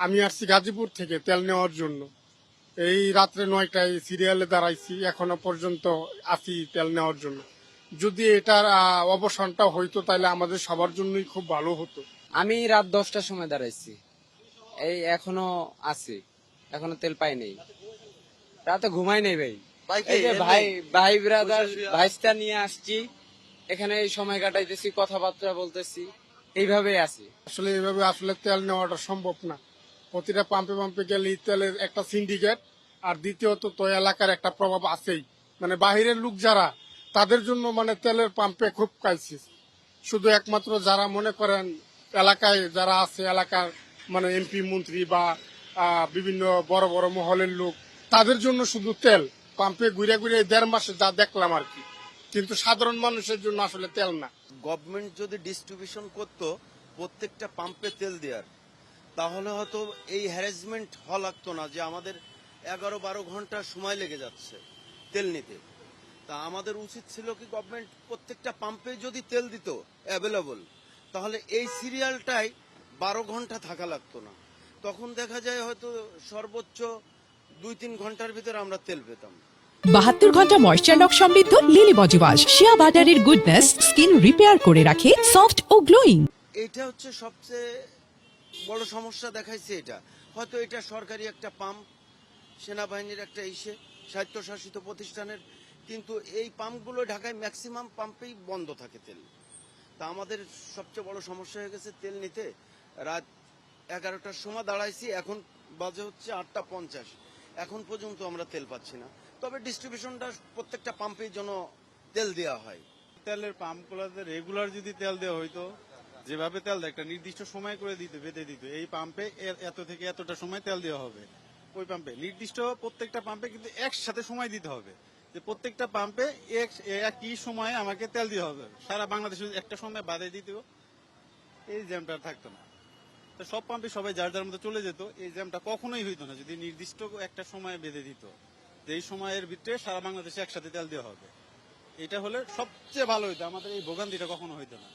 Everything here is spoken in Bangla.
আমি আসছি গাজীপুর থেকে তেল নেওয়ার জন্য। এই রাত্রে 9টায় সিরিয়ালে দাঁড়াইছি, এখনো পর্যন্ত আছি তেল নেওয়ার জন্য। যদি এটার অবসানটা হইতো তাহলে আমাদের সবার জন্যই খুব ভালো হতো। আমি রাত 10টার সময় দাঁড়াইছি, এই এখনো আছি, এখনো তেল পাই নাই, রাতে ঘুমাই নেই ভাই। এই যে ভাই ভাই ব্রাদার ভাইস্তা নিয়ে আসছি, এখানে এই সময় কাটাইতেছি, কথাবার্তা বলতেছি, এইভাবেই আছি। আসলে এইভাবে আসলে তেল নেওয়াটা সম্ভব না। প্রতিটা পাম্পে পাম্পে গেলে তেলের একটা সিন্ডিকেট, আর দ্বিতীয়ত তো এলাকার একটা প্রভাব আছেই। মানে বাহিরের লোক যারা, তাদের জন্য মানে তেলের পাম্পে খুব ক্রাইসিস। শুধু একমাত্র যারা মনে করেন এলাকায় যারা আছে, এলাকার মানে এমপি মন্ত্রী বা বিভিন্ন বড় বড় মহলের লোক, তাদের জন্য শুধু তেল পাম্পে ঘুরে ঘুরে 1.5 মাসে যা দেখলাম আর কি। কিন্তু সাধারণ মানুষের জন্য আসলে তেল না। গভর্নমেন্ট যদি ডিস্ট্রিবিউশন করতো প্রত্যেকটা পাম্পে তেল দেওয়ার, তাহলে হয়তো এই হ্যারাসমেন্ট হওয়া লাগতো না যে আমাদের 11-12 ঘন্টা সময় লেগে যাচ্ছে তেল নিতে। তা আমাদের উচিত ছিল কি গভর্নমেন্ট প্রত্যেকটা পাম্পে যদি তেল দিত অ্যাভেলেবল, তাহলে এই সিরিয়ালটাই 12 ঘন্টা থাকা লাগতো না। তখন দেখা যায় হয়তো সর্বোচ্চ 2-3 ঘন্টার ভিতরে আমরা তেল পেতাম। 72 ঘন্টা ময়েশ্চার লক সমৃদ্ধ লিলি বডি ওয়াশ, শিয়া বাটারের গুডনেস স্কিন রিপেয়ার করে রাখে সফট ও গ্লোয়িং। এইটা হচ্ছে সবচেয়ে বড় সমস্যা দেখাইছে। এটা হয়তো এটা সরকারি একটা পাম্প, সেনাবাহিনীর একটা স্বায়ত্তশাসিত প্রতিষ্ঠানের, কিন্তু এই পাম্পগুলো ঢাকায় ম্যাক্সিমাম পাম্পেই বন্ধ থাকে তেল। তা আমাদের সবচেয়ে বড় সমস্যা হয়ে গেছে তেল নিতে। রাত 11টার সময় দাঁড়াইছি, এখন বাজে হচ্ছে 8টা 50, এখন পর্যন্ত আমরা তেল পাচ্ছি না। তবে ডিস্ট্রিবিউশনটা প্রত্যেকটা পাম্পের জন্য তেল দেওয়া হয়। তেলের পাম্পগুলোতে রেগুলার যদি তেল দেওয়া হইতো, যেভাবে তেল দেয় একটা নির্দিষ্ট সময় করে বেঁধে দিত, এই পাম্পে এত থেকে এতটা সময় তেল দেওয়া হবে, ওই পাম্পে নির্দিষ্ট প্রত্যেকটা পাম্পে কিন্তু একসাথে সময় দিতে হবে, যে প্রত্যেকটা পাম্পে একই সময়ে আমাকে তেল দিতে হবে। সারা বাংলাদেশে একটা সময় বাদে দিত, এই জ্যামটা থাকতো না। তো সব পাম্পে সবাই যার যার মতো চলে যেত, এই জ্যামটা কখনোই হইতো না যদি নির্দিষ্ট একটা সময়ে বেঁধে দিত, যে এই সময়ের ভিতরে সারা বাংলাদেশে একসাথে তেল দেওয়া হবে। এটা হলে সবচেয়ে ভালো হইতো, আমাদের এই ভোগান্তিটা কখনো হইতো না।